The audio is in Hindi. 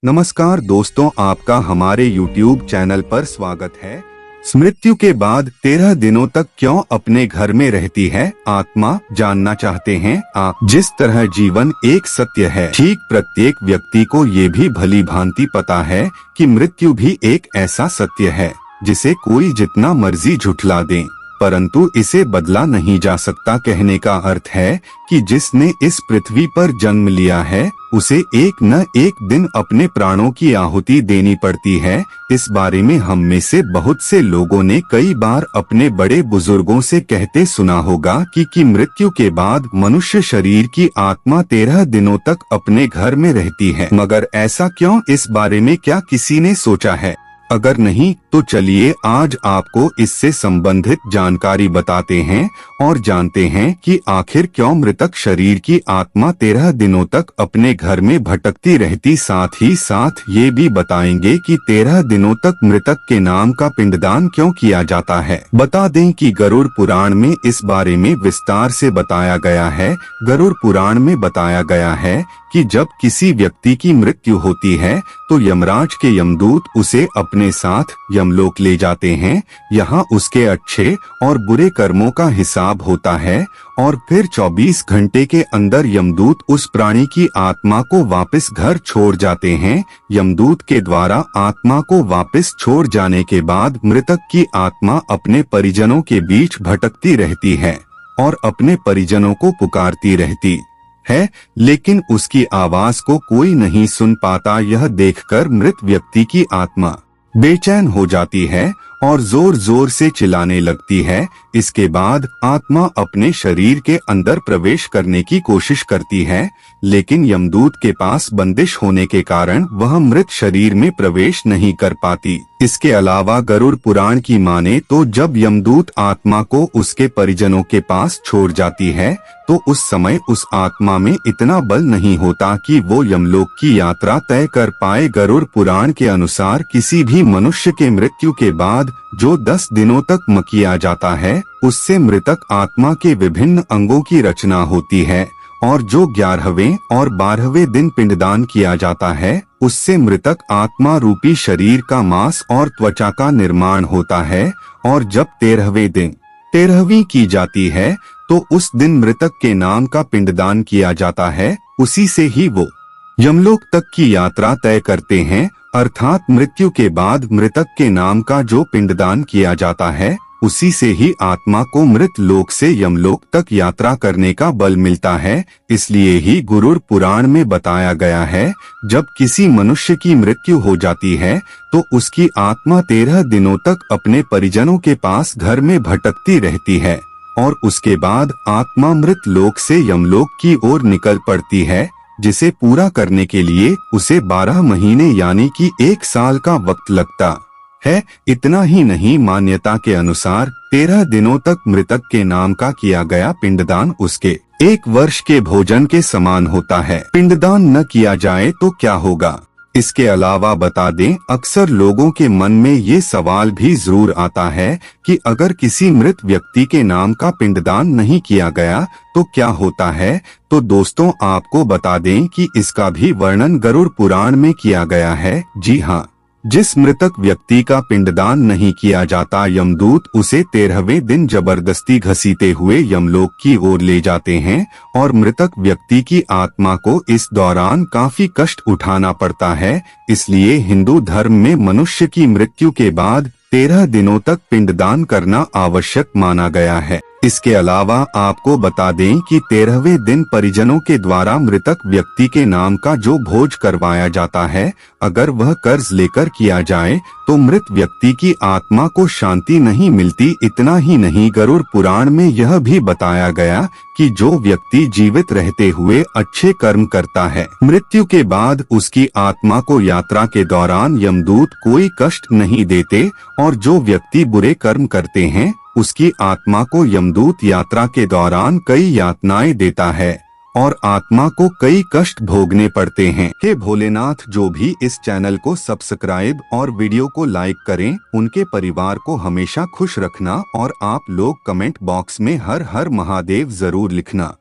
नमस्कार दोस्तों, आपका हमारे YouTube चैनल पर स्वागत है। मृत्यु के बाद 13 दिनों तक क्यों अपने घर में रहती है आत्मा, जानना चाहते हैं आप। जिस तरह जीवन एक सत्य है, ठीक प्रत्येक व्यक्ति को ये भी भली भांति पता है कि मृत्यु भी एक ऐसा सत्य है जिसे कोई जितना मर्जी झुठला दे, परंतु इसे बदला नहीं जा सकता। कहने का अर्थ है कि जिसने इस पृथ्वी पर जन्म लिया है उसे एक न एक दिन अपने प्राणों की आहुति देनी पड़ती है। इस बारे में हम में से बहुत से लोगों ने कई बार अपने बड़े बुजुर्गों से कहते सुना होगा कि मृत्यु के बाद मनुष्य शरीर की आत्मा 13 दिनों तक अपने घर में रहती है। मगर ऐसा क्यों, इस बारे में क्या किसी ने सोचा है? अगर नहीं तो चलिए आज आपको इससे संबंधित जानकारी बताते हैं और जानते हैं कि आखिर क्यों मृतक शरीर की आत्मा 13 दिनों तक अपने घर में भटकती रहती। साथ ही साथ ये भी बताएंगे कि 13 दिनों तक मृतक के नाम का पिंडदान क्यों किया जाता है। बता दें कि गरुड़ पुराण में इस बारे में विस्तार से बताया गया है। गरुड़ पुराण में बताया गया है कि जब किसी व्यक्ति की मृत्यु होती है तो यमराज के यमदूत उसे अपने साथ यमलोक ले जाते हैं। यहाँ उसके अच्छे और बुरे कर्मों का हिसाब होता है और फिर 24 घंटे के अंदर यमदूत उस प्राणी की आत्मा को वापस घर छोड़ जाते हैं। यमदूत के द्वारा आत्मा को वापस छोड़ जाने के बाद मृतक की आत्मा अपने परिजनों के बीच भटकती रहती है और अपने परिजनों को पुकारती रहती है, लेकिन उसकी आवाज को कोई नहीं सुन पाता। यह देखकर मृत व्यक्ति की आत्मा बेचैन हो जाती है और जोर जोर से चिल्लाने लगती है। इसके बाद आत्मा अपने शरीर के अंदर प्रवेश करने की कोशिश करती है, लेकिन यमदूत के पास बंदिश होने के कारण वह मृत शरीर में प्रवेश नहीं कर पाती। इसके अलावा गरुड़ पुराण की माने तो जब यमदूत आत्मा को उसके परिजनों के पास छोड़ जाती है तो उस समय उस आत्मा में इतना बल नहीं होता कि वो यमलोक की यात्रा तय कर पाए। गरुड़ पुराण के अनुसार किसी भी मनुष्य के मृत्यु के बाद जो 10 दिनों तक किया जाता है उससे मृतक आत्मा के विभिन्न अंगों की रचना होती है और जो 11वें और 12वें दिन पिंडदान किया जाता है उससे मृतक आत्मा रूपी शरीर का मांस और त्वचा का निर्माण होता है। और जब 13वें दिन 13वीं की जाती है तो उस दिन मृतक के नाम का पिंडदान किया जाता है। उसी से ही वो यमलोक तक की यात्रा तय करते हैं। अर्थात मृत्यु के बाद मृतक के नाम का जो पिंडदान किया जाता है उसी से ही आत्मा को मृत लोक से यमलोक तक यात्रा करने का बल मिलता है। इसलिए ही गरुड़ पुराण में बताया गया है जब किसी मनुष्य की मृत्यु हो जाती है तो उसकी आत्मा 13 दिनों तक अपने परिजनों के पास घर में भटकती रहती है और उसके बाद आत्मा मृत लोक से यमलोक की ओर निकल पड़ती है, जिसे पूरा करने के लिए उसे 12 महीने यानी कि 1 साल का वक्त लगता है। इतना ही नहीं, मान्यता के अनुसार 13 दिनों तक मृतक के नाम का किया गया पिंडदान उसके 1 वर्ष के भोजन के समान होता है। पिंडदान न किया जाए तो क्या होगा? इसके अलावा बता दें, अक्सर लोगों के मन में ये सवाल भी जरूर आता है कि अगर किसी मृत व्यक्ति के नाम का पिंडदान नहीं किया गया तो क्या होता है। तो दोस्तों आपको बता दें कि इसका भी वर्णन गरुड़ पुराण में किया गया है। जी हाँ, जिस मृतक व्यक्ति का पिंडदान नहीं किया जाता यमदूत उसे 13वें दिन जबरदस्ती घसीटे हुए यमलोक की ओर ले जाते हैं और मृतक व्यक्ति की आत्मा को इस दौरान काफी कष्ट उठाना पड़ता है। इसलिए हिंदू धर्म में मनुष्य की मृत्यु के बाद 13 दिनों तक पिंडदान करना आवश्यक माना गया है। इसके अलावा आपको बता दें कि 13वें दिन परिजनों के द्वारा मृतक व्यक्ति के नाम का जो भोज करवाया जाता है, अगर वह कर्ज लेकर किया जाए तो मृत व्यक्ति की आत्मा को शांति नहीं मिलती। इतना ही नहीं, गरुड़ पुराण में यह भी बताया गया कि जो व्यक्ति जीवित रहते हुए अच्छे कर्म करता है, मृत्यु के बाद उसकी आत्मा को यात्रा के दौरान यमदूत कोई कष्ट नहीं देते और जो व्यक्ति बुरे कर्म करते हैं उसकी आत्मा को यमदूत यात्रा के दौरान कई यातनाएं देता है और आत्मा को कई कष्ट भोगने पड़ते हैं। हे भोलेनाथ, जो भी इस चैनल को सब्सक्राइब और वीडियो को लाइक करें उनके परिवार को हमेशा खुश रखना और आप लोग कमेंट बॉक्स में हर हर महादेव जरूर लिखना।